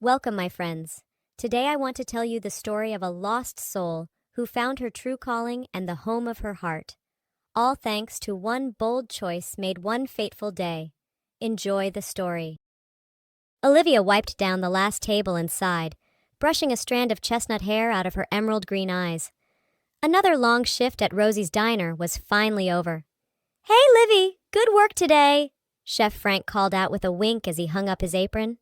Welcome, my friends. Today I want to tell you the story of a lost soul who found her true calling and the home of her heart. All thanks to one bold choice made one fateful day. Enjoy the story. Olivia wiped down the last table and sighed, brushing a strand of chestnut hair out of her emerald green eyes. Another long shift at Rosie's diner was finally over. "Hey, Livy, good work today," Chef Frank called out with a wink as he hung up his apron.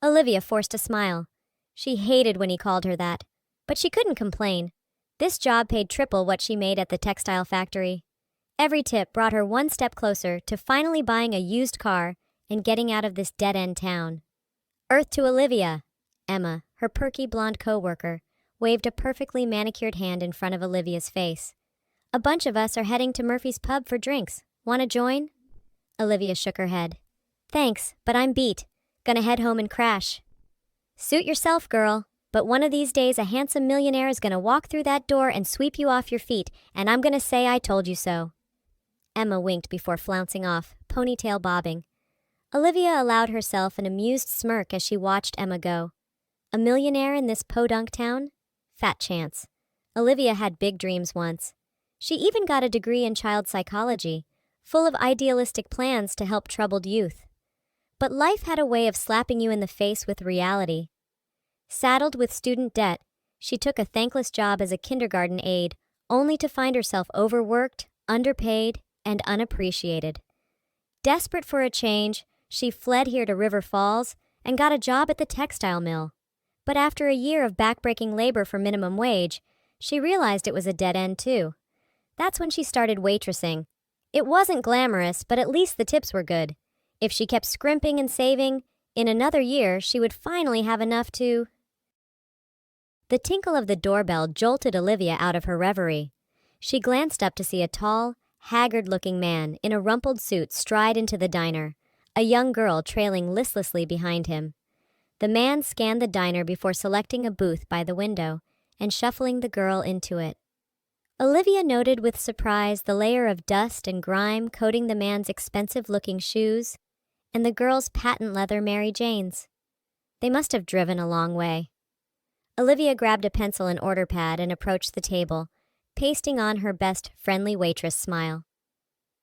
Olivia forced a smile. She hated when he called her that, but she couldn't complain. This job paid triple what she made at the textile factory. Every tip brought her one step closer to finally buying a used car and getting out of this dead-end town. Earth to Olivia. Emma, her perky blonde co-worker, waved a perfectly manicured hand in front of Olivia's face. "A bunch of us are heading to Murphy's Pub for drinks. Want to join?" Olivia shook her head. "Thanks, but I'm beat. Gonna head home and crash." "Suit yourself, girl. But one of these days a handsome millionaire is gonna walk through that door and sweep you off your feet, and I'm gonna say I told you so." Emma winked before flouncing off, ponytail bobbing. Olivia allowed herself an amused smirk as she watched Emma go. A millionaire in this podunk town? Fat chance. Olivia had big dreams once. She even got a degree in child psychology, full of idealistic plans to help troubled youth. But life had a way of slapping you in the face with reality. Saddled with student debt, she took a thankless job as a kindergarten aide, only to find herself overworked, underpaid, and unappreciated. Desperate for a change, she fled here to River Falls and got a job at the textile mill. But after a year of backbreaking labor for minimum wage, she realized it was a dead end too. That's when she started waitressing. It wasn't glamorous, but at least the tips were good. If she kept scrimping and saving, in another year she would finally have enough to... The tinkle of the doorbell jolted Olivia out of her reverie. She glanced up to see a tall, haggard-looking man in a rumpled suit stride into the diner, a young girl trailing listlessly behind him. The man scanned the diner before selecting a booth by the window and shuffling the girl into it. Olivia noted with surprise the layer of dust and grime coating the man's expensive-looking shoes and the girl's patent leather Mary Janes. They must have driven a long way. Olivia grabbed a pencil and order pad and approached the table, pasting on her best friendly waitress smile.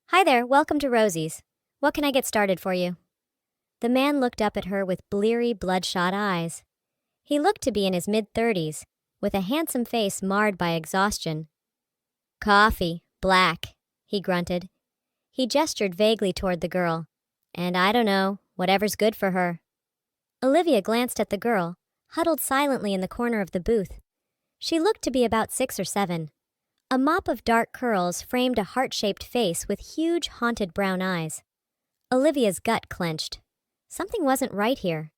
"Hi there, welcome to Rosie's. What can I get started for you?" The man looked up at her with bleary, bloodshot eyes. He looked to be in his mid-30s, with a handsome face marred by exhaustion. "Coffee, black," he grunted. He gestured vaguely toward the girl. "And I don't know, whatever's good for her." Olivia glanced at the girl, huddled silently in the corner of the booth. She looked to be about 6 or 7. A mop of dark curls framed a heart-shaped face with huge, haunted brown eyes. Olivia's gut clenched. Something wasn't right here.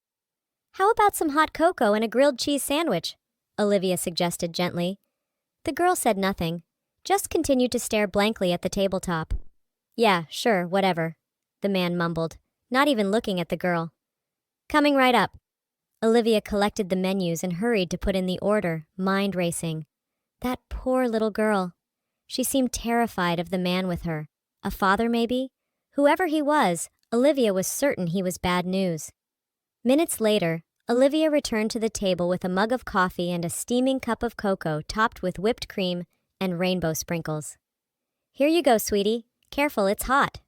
"How about some hot cocoa and a grilled cheese sandwich?" Olivia suggested gently. The girl said nothing, just continued to stare blankly at the tabletop. "Yeah, sure, whatever," the man mumbled, not even looking at the girl. "Coming right up." Olivia collected the menus and hurried to put in the order, mind racing. That poor little girl. She seemed terrified of the man with her. A father, maybe? Whoever he was, Olivia was certain he was bad news. Minutes later, Olivia returned to the table with a mug of coffee and a steaming cup of cocoa topped with whipped cream and rainbow sprinkles. "Here you go, sweetie. Careful, it's hot."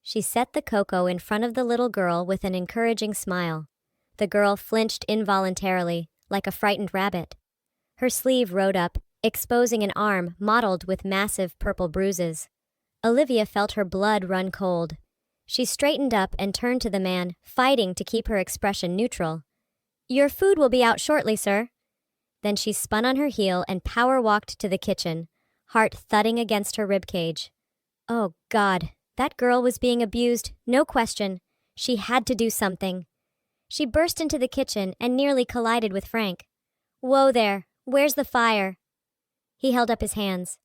She set the cocoa in front of the little girl with an encouraging smile. The girl flinched involuntarily, like a frightened rabbit. Her sleeve rode up, exposing an arm mottled with massive purple bruises. Olivia felt her blood run cold. She straightened up and turned to the man, fighting to keep her expression neutral. "Your food will be out shortly, sir." Then she spun on her heel and power-walked to the kitchen, heart thudding against her ribcage. Oh, God, that girl was being abused, no question. She had to do something. She burst into the kitchen and nearly collided with Frank. "Whoa there, where's the fire?" He held up his hands.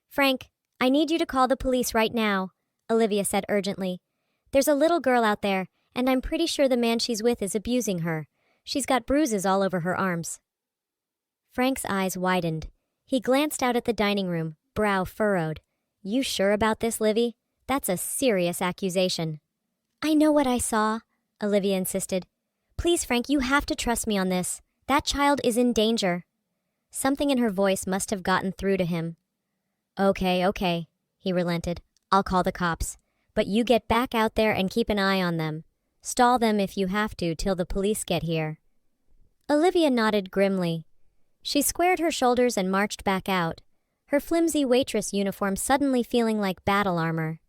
"Frank, I need you to call the police right now," Olivia said urgently. "There's a little girl out there, and I'm pretty sure the man she's with is abusing her. She's got bruises all over her arms." Frank's eyes widened. He glanced out at the dining room, brow furrowed. "You sure about this, Livy? That's a serious accusation." "I know what I saw," Olivia insisted. Please, Frank, you have to trust me on this. That child is in danger. Something in her voice must have gotten through to him. Okay, he relented. I'll call the cops. But you get back out there and keep an eye on them. Stall them if you have to till the police get here. Olivia nodded grimly. She squared her shoulders and marched back out, her flimsy waitress uniform suddenly feeling like battle armor.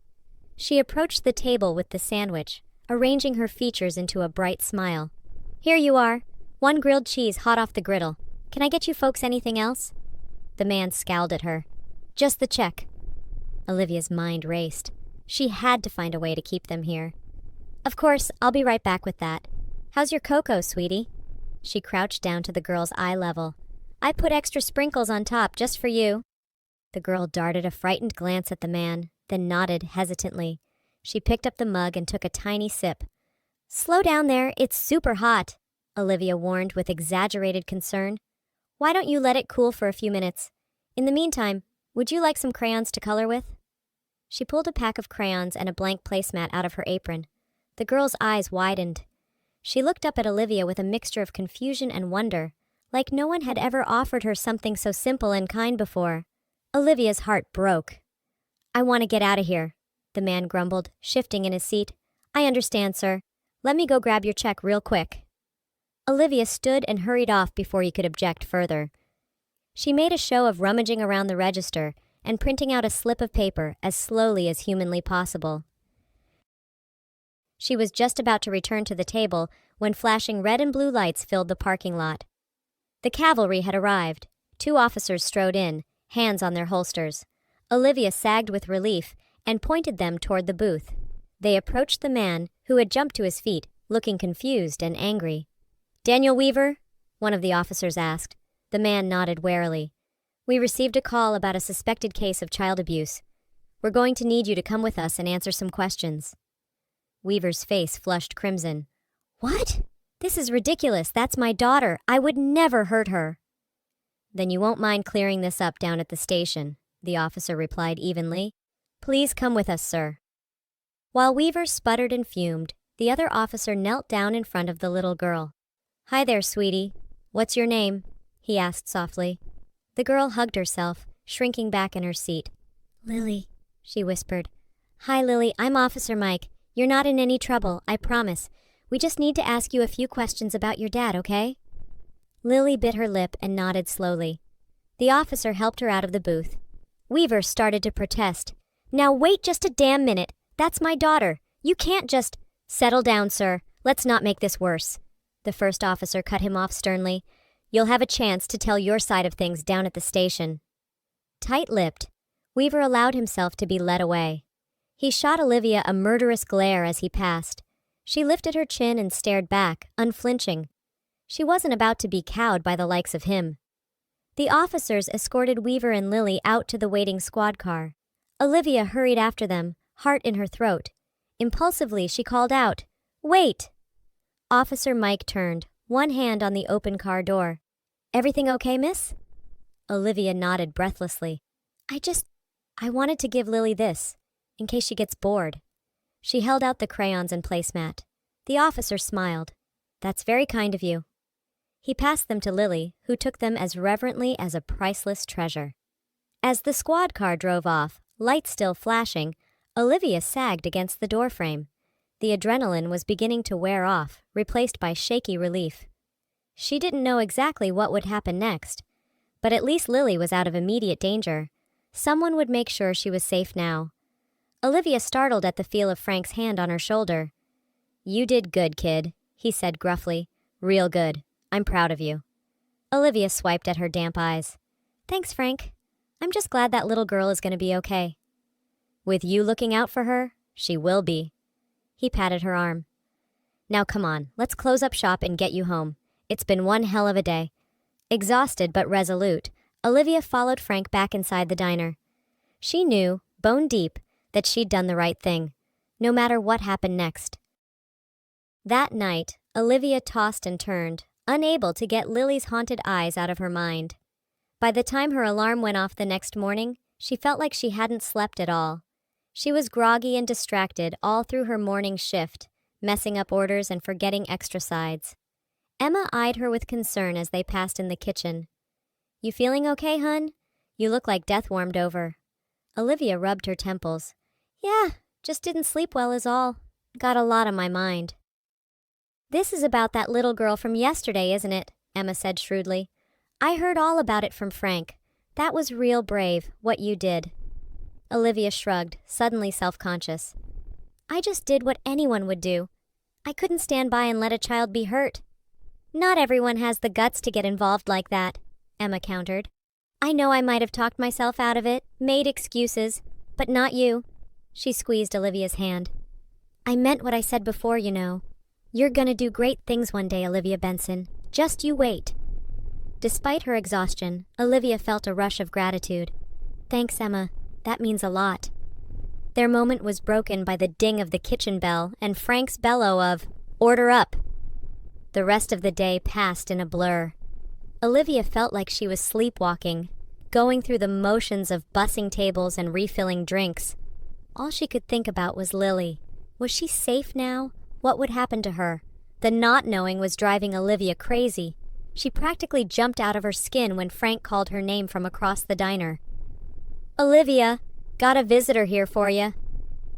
She approached the table with the sandwich, arranging her features into a bright smile. Here you are. 1 grilled cheese hot off the griddle. Can I get you folks anything else? The man scowled at her. Just the check. Olivia's mind raced. She had to find a way to keep them here. Of course, I'll be right back with that. How's your cocoa, sweetie? She crouched down to the girl's eye level. I put extra sprinkles on top just for you. The girl darted a frightened glance at the man, then nodded hesitantly. She picked up the mug and took a tiny sip. Slow down there, it's super hot, Olivia warned with exaggerated concern. Why don't you let it cool for a few minutes? In the meantime, would you like some crayons to color with? She pulled a pack of crayons and a blank placemat out of her apron. The girl's eyes widened. She looked up at Olivia with a mixture of confusion and wonder, like no one had ever offered her something so simple and kind before. Olivia's heart broke. I want to get out of here, the man grumbled, shifting in his seat. I understand, sir. Let me go grab your check real quick. Olivia stood and hurried off before he could object further. She made a show of rummaging around the register and printing out a slip of paper as slowly as humanly possible. She was just about to return to the table when flashing red and blue lights filled the parking lot. The cavalry had arrived. 2 officers strode in, hands on their holsters. Olivia sagged with relief and pointed them toward the booth. They approached the man, who had jumped to his feet, looking confused and angry. Daniel Weaver? One of the officers asked. The man nodded warily. We received a call about a suspected case of child abuse. We're going to need you to come with us and answer some questions. Weaver's face flushed crimson. What? This is ridiculous. That's my daughter. I would never hurt her. Then you won't mind clearing this up down at the station, the officer replied evenly. Please come with us, sir. While Weaver sputtered and fumed, the other officer knelt down in front of the little girl. Hi there, sweetie. What's your name? He asked softly. The girl hugged herself, shrinking back in her seat. Lily, she whispered. Hi, Lily. I'm Officer Mike. You're not in any trouble, I promise. We just need to ask you a few questions about your dad, okay? Lily bit her lip and nodded slowly. The officer helped her out of the booth. Weaver started to protest. Now wait just a damn minute. That's my daughter. You can't just... Settle down, sir. Let's not make this worse. The first officer cut him off sternly. You'll have a chance to tell your side of things down at the station. Tight-lipped, Weaver allowed himself to be led away. He shot Olivia a murderous glare as he passed. She lifted her chin and stared back, unflinching. She wasn't about to be cowed by the likes of him. The officers escorted Weaver and Lily out to the waiting squad car. Olivia hurried after them, heart in her throat. Impulsively, she called out, Wait! Officer Mike turned, one hand on the open car door. Everything okay, miss? Olivia nodded breathlessly. I wanted to give Lily this, in case she gets bored. She held out the crayons and placemat. The officer smiled. That's very kind of you. He passed them to Lily, who took them as reverently as a priceless treasure. As the squad car drove off, lights still flashing, Olivia sagged against the doorframe. The adrenaline was beginning to wear off, replaced by shaky relief. She didn't know exactly what would happen next, but at least Lily was out of immediate danger. Someone would make sure she was safe now. Olivia startled at the feel of Frank's hand on her shoulder. You did good, kid, he said gruffly. Real good. I'm proud of you. Olivia swiped at her damp eyes. Thanks, Frank. I'm just glad that little girl is going to be okay. With you looking out for her, she will be. He patted her arm. Now come on, let's close up shop and get you home. It's been one hell of a day. Exhausted but resolute, Olivia followed Frank back inside the diner. She knew, bone deep, that she'd done the right thing, no matter what happened next. That night, Olivia tossed and turned, unable to get Lily's haunted eyes out of her mind. By the time her alarm went off the next morning, she felt like she hadn't slept at all. She was groggy and distracted all through her morning shift, messing up orders and forgetting extra sides. Emma eyed her with concern as they passed in the kitchen. You feeling okay, hun? You look like death warmed over. Olivia rubbed her temples. Yeah, just didn't sleep well is all. Got a lot on my mind. This is about that little girl from yesterday, isn't it? Emma said shrewdly. I heard all about it from Frank. That was real brave, what you did. Olivia shrugged, suddenly self-conscious. I just did what anyone would do. I couldn't stand by and let a child be hurt. Not everyone has the guts to get involved like that, Emma countered. I know I might have talked myself out of it, made excuses, but not you. She squeezed Olivia's hand. I meant what I said before, you know. You're gonna do great things one day, Olivia Benson. Just you wait. Despite her exhaustion, Olivia felt a rush of gratitude. Thanks, Emma. That means a lot. Their moment was broken by the ding of the kitchen bell and Frank's bellow of, Order up! The rest of the day passed in a blur. Olivia felt like she was sleepwalking, going through the motions of bussing tables and refilling drinks. All she could think about was Lily. Was she safe now? What would happen to her? The not knowing was driving Olivia crazy. She practically jumped out of her skin when Frank called her name from across the diner. Olivia, got a visitor here for you.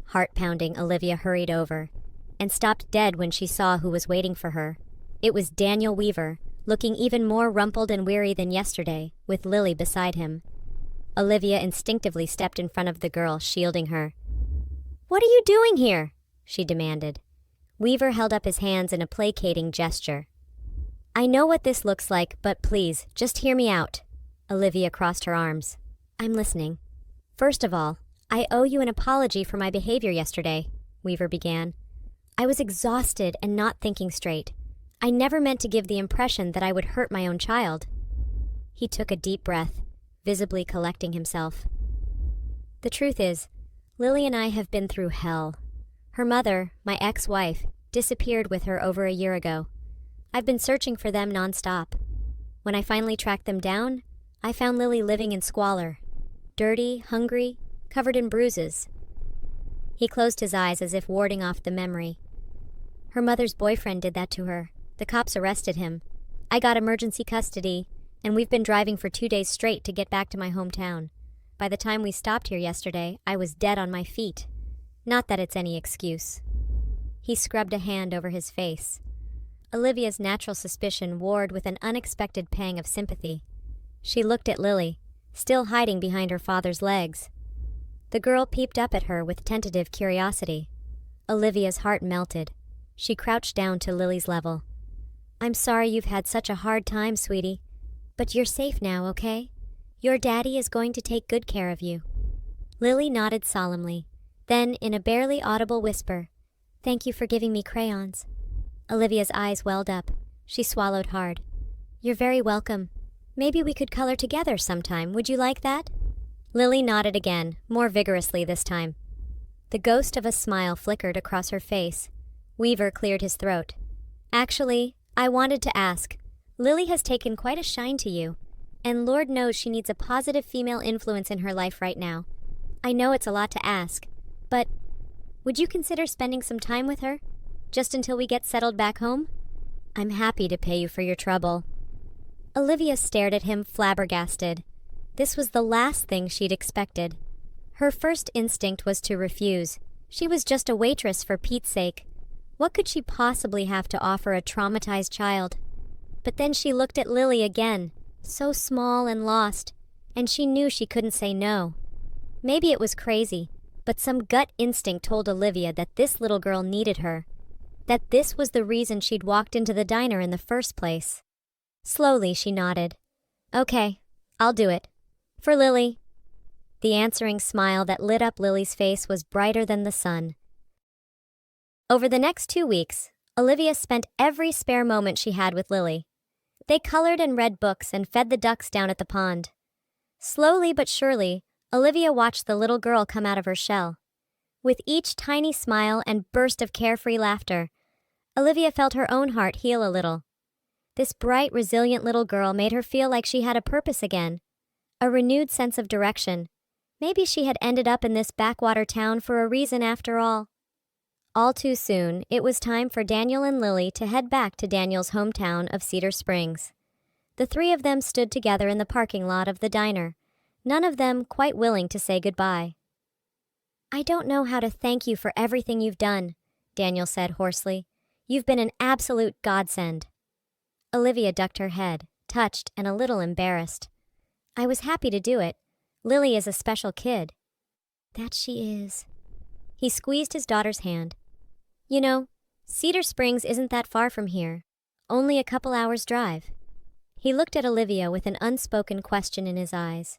Heart-pounding, Olivia hurried over and stopped dead when she saw who was waiting for her. It was Daniel Weaver, looking even more rumpled and weary than yesterday, with Lily beside him. Olivia instinctively stepped in front of the girl, shielding her. What are you doing here? She demanded. Weaver held up his hands in a placating gesture. I know what this looks like, but please, just hear me out. Olivia crossed her arms. I'm listening. First of all, I owe you an apology for my behavior yesterday, Weaver began. I was exhausted and not thinking straight. I never meant to give the impression that I would hurt my own child. He took a deep breath, visibly collecting himself. The truth is, Lily and I have been through hell. Her mother, my ex-wife, disappeared with her over a year ago. I've been searching for them nonstop. When I finally tracked them down, I found Lily living in squalor. Dirty, hungry, covered in bruises. He closed his eyes as if warding off the memory. Her mother's boyfriend did that to her. The cops arrested him. I got emergency custody, and we've been driving for 2 days straight to get back to my hometown. By the time we stopped here yesterday, I was dead on my feet. Not that it's any excuse. He scrubbed a hand over his face. Olivia's natural suspicion warred with an unexpected pang of sympathy. She looked at Lily, still hiding behind her father's legs. The girl peeped up at her with tentative curiosity. Olivia's heart melted. She crouched down to Lily's level. I'm sorry you've had such a hard time, sweetie. But you're safe now, okay? Your daddy is going to take good care of you. Lily nodded solemnly. Then, in a barely audible whisper, Thank you for giving me crayons. Olivia's eyes welled up. She swallowed hard. You're very welcome. Maybe we could color together sometime. Would you like that? Lily nodded again, more vigorously this time. The ghost of a smile flickered across her face. Weaver cleared his throat. Actually, I wanted to ask. Lily has taken quite a shine to you, and Lord knows she needs a positive female influence in her life right now. I know it's a lot to ask, but would you consider spending some time with her? Just until we get settled back home? I'm happy to pay you for your trouble. Olivia stared at him, flabbergasted. This was the last thing she'd expected. Her first instinct was to refuse. She was just a waitress, for Pete's sake. What could she possibly have to offer a traumatized child? But then she looked at Lily again, so small and lost, and she knew she couldn't say no. Maybe it was crazy, but some gut instinct told Olivia that this little girl needed her, that this was the reason she'd walked into the diner in the first place. Slowly, she nodded. Okay, I'll do it. For Lily. The answering smile that lit up Lily's face was brighter than the sun. Over the next 2 weeks, Olivia spent every spare moment she had with Lily. They colored and read books and fed the ducks down at the pond. Slowly but surely, Olivia watched the little girl come out of her shell. With each tiny smile and burst of carefree laughter, Olivia felt her own heart heal a little. This bright, resilient little girl made her feel like she had a purpose again, a renewed sense of direction. Maybe she had ended up in this backwater town for a reason after all. All too soon, it was time for Daniel and Lily to head back to Daniel's hometown of Cedar Springs. The three of them stood together in the parking lot of the diner, none of them quite willing to say goodbye. "I don't know how to thank you for everything you've done," Daniel said hoarsely. "You've been an absolute godsend." Olivia ducked her head, touched and a little embarrassed. "I was happy to do it. Lily is a special kid." "That she is." He squeezed his daughter's hand. "You know, Cedar Springs isn't that far from here. Only a couple hours' drive." He looked at Olivia with an unspoken question in his eyes.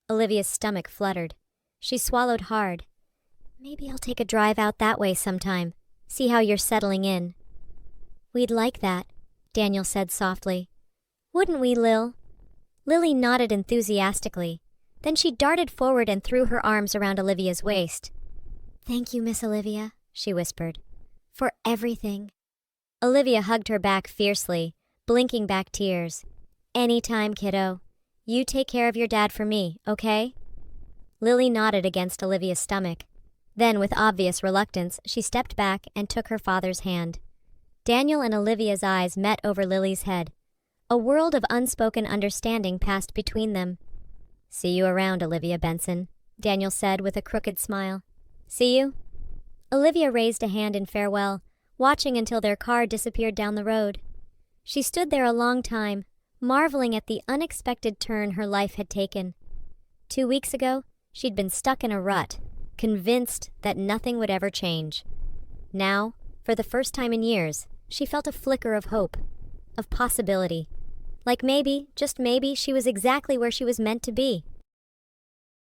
Olivia's stomach fluttered. She swallowed hard. "Maybe I'll take a drive out that way sometime. See how you're settling in." "We'd like that," Daniel said softly. "Wouldn't we, Lil?" Lily nodded enthusiastically. Then she darted forward and threw her arms around Olivia's waist. "Thank you, Miss Olivia," she whispered, "for everything." Olivia hugged her back fiercely, blinking back tears. "Anytime, kiddo. You take care of your dad for me, okay?" Lily nodded against Olivia's stomach. Then, with obvious reluctance, she stepped back and took her father's hand. Daniel and Olivia's eyes met over Lily's head. A world of unspoken understanding passed between them. "See you around, Olivia Benson," Daniel said with a crooked smile. "See you?" Olivia raised a hand in farewell, watching until their car disappeared down the road. She stood there a long time, marveling at the unexpected turn her life had taken. 2 weeks ago, she'd been stuck in a rut, convinced that nothing would ever change. Now, for the first time in years, she felt a flicker of hope, of possibility. Like maybe, just maybe, she was exactly where she was meant to be.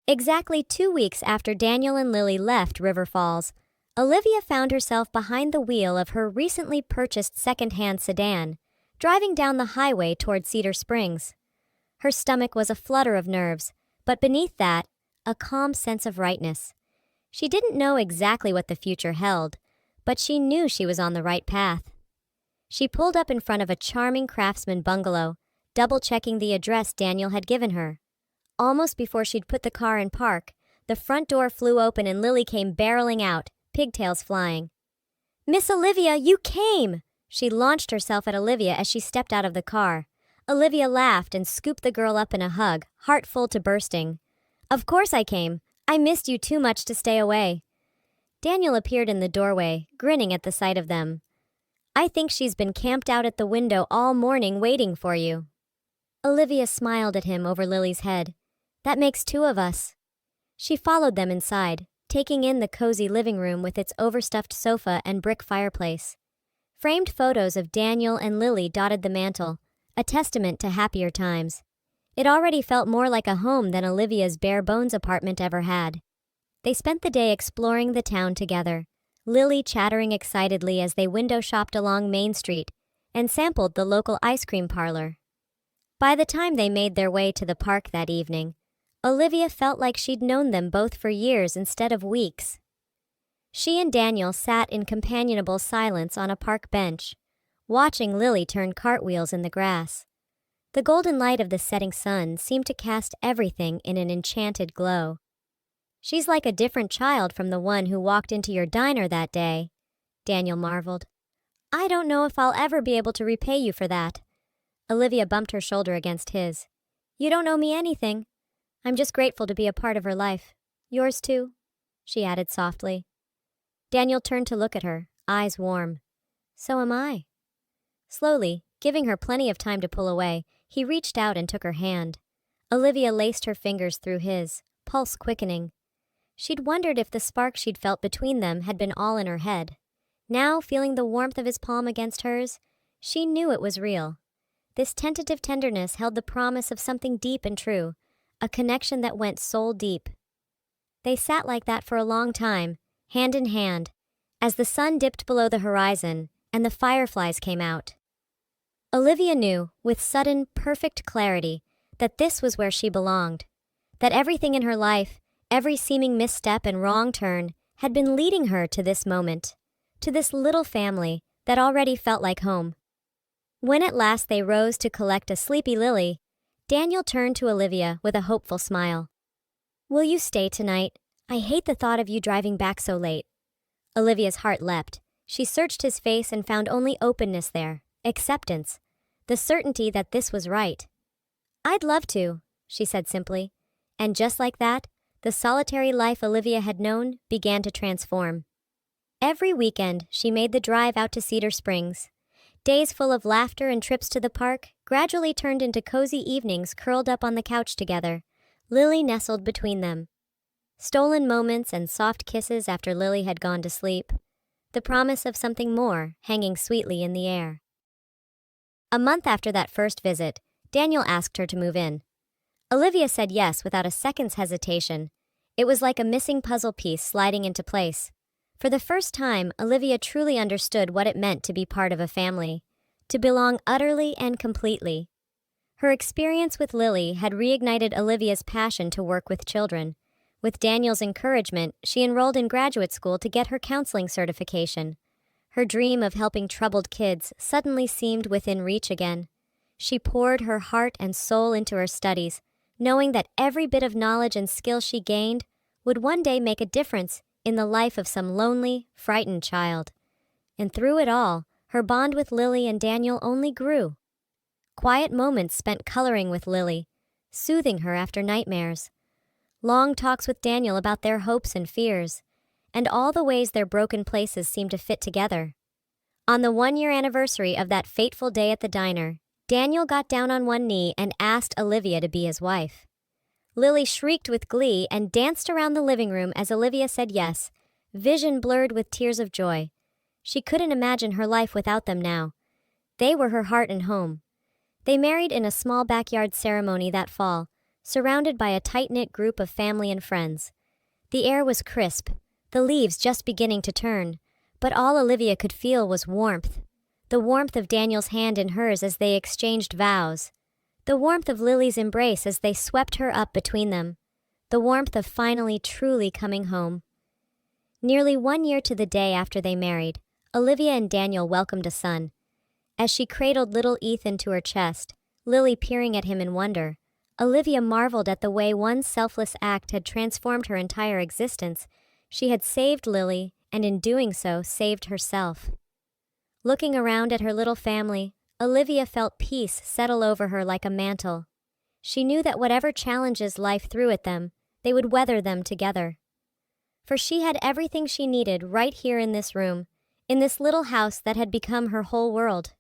Exactly 2 weeks after Daniel and Lily left River Falls, Olivia found herself behind the wheel of her recently purchased second-hand sedan, driving down the highway toward Cedar Springs. Her stomach was a flutter of nerves, but beneath that, a calm sense of rightness. She didn't know exactly what the future held, but she knew she was on the right path. She pulled up in front of a charming craftsman bungalow, double-checking the address Daniel had given her. Almost before she'd put the car in park, the front door flew open and Lily came barreling out, pigtails flying. "Miss Olivia, you came!" She launched herself at Olivia as she stepped out of the car. Olivia laughed and scooped the girl up in a hug, heart full to bursting. "Of course I came. I missed you too much to stay away." Daniel appeared in the doorway, grinning at the sight of them. "I think she's been camped out at the window all morning waiting for you." Olivia smiled at him over Lily's head. "That makes 2 of us." She followed them inside, taking in the cozy living room with its overstuffed sofa and brick fireplace. Framed photos of Daniel and Lily dotted the mantel, a testament to happier times. It already felt more like a home than Olivia's bare-bones apartment ever had. They spent the day exploring the town together, Lily chattering excitedly as they window-shopped along Main Street and sampled the local ice cream parlor. By the time they made their way to the park that evening, Olivia felt like she'd known them both for years instead of weeks. She and Daniel sat in companionable silence on a park bench, watching Lily turn cartwheels in the grass. The golden light of the setting sun seemed to cast everything in an enchanted glow. "She's like a different child from the one who walked into your diner that day," Daniel marveled. "I don't know if I'll ever be able to repay you for that." Olivia bumped her shoulder against his. "You don't owe me anything. I'm just grateful to be a part of her life. Yours too," she added softly. Daniel turned to look at her, eyes warm. "So am I." Slowly, giving her plenty of time to pull away, he reached out and took her hand. Olivia laced her fingers through his, pulse quickening. She'd wondered if the spark she'd felt between them had been all in her head. Now, feeling the warmth of his palm against hers, she knew it was real. This tentative tenderness held the promise of something deep and true, a connection that went soul deep. They sat like that for a long time, hand in hand, as the sun dipped below the horizon and the fireflies came out. Olivia knew, with sudden, perfect clarity, that this was where she belonged, that everything in her life, every seeming misstep and wrong turn, had been leading her to this moment, to this little family that already felt like home. When at last they rose to collect a sleepy Lily, Daniel turned to Olivia with a hopeful smile. "Will you stay tonight? I hate the thought of you driving back so late." Olivia's heart leapt. She searched his face and found only openness there, acceptance, the certainty that this was right. "I'd love to," she said simply. And just like that, the solitary life Olivia had known began to transform. Every weekend, she made the drive out to Cedar Springs. Days full of laughter and trips to the park gradually turned into cozy evenings curled up on the couch together, Lily nestled between them. Stolen moments and soft kisses after Lily had gone to sleep. The promise of something more hanging sweetly in the air. A month after that first visit, Daniel asked her to move in. Olivia said yes without a second's hesitation. It was like a missing puzzle piece sliding into place. For the first time, Olivia truly understood what it meant to be part of a family, to belong utterly and completely. Her experience with Lily had reignited Olivia's passion to work with children. With Daniel's encouragement, she enrolled in graduate school to get her counseling certification. Her dream of helping troubled kids suddenly seemed within reach again. She poured her heart and soul into her studies, knowing that every bit of knowledge and skill she gained would one day make a difference in the life of some lonely, frightened child. And through it all, her bond with Lily and Daniel only grew. Quiet moments spent coloring with Lily, soothing her after nightmares. Long talks with Daniel about their hopes and fears, and all the ways their broken places seemed to fit together. On the 1-year anniversary of that fateful day at the diner, Daniel got down on one knee and asked Olivia to be his wife. Lily shrieked with glee and danced around the living room as Olivia said yes, vision blurred with tears of joy. She couldn't imagine her life without them now. They were her heart and home. They married in a small backyard ceremony that fall, surrounded by a tight-knit group of family and friends. The air was crisp, the leaves just beginning to turn, but all Olivia could feel was warmth. The warmth of Daniel's hand in hers as they exchanged vows. The warmth of Lily's embrace as they swept her up between them. The warmth of finally truly coming home. Nearly 1 year to the day after they married, Olivia and Daniel welcomed a son. As she cradled little Ethan to her chest, Lily peering at him in wonder, Olivia marveled at the way one selfless act had transformed her entire existence. She had saved Lily, and in doing so, saved herself. Looking around at her little family, Olivia felt peace settle over her like a mantle. She knew that whatever challenges life threw at them, they would weather them together. For she had everything she needed right here in this room, in this little house that had become her whole world.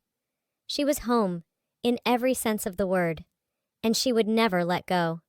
She was home, in every sense of the word, and she would never let go.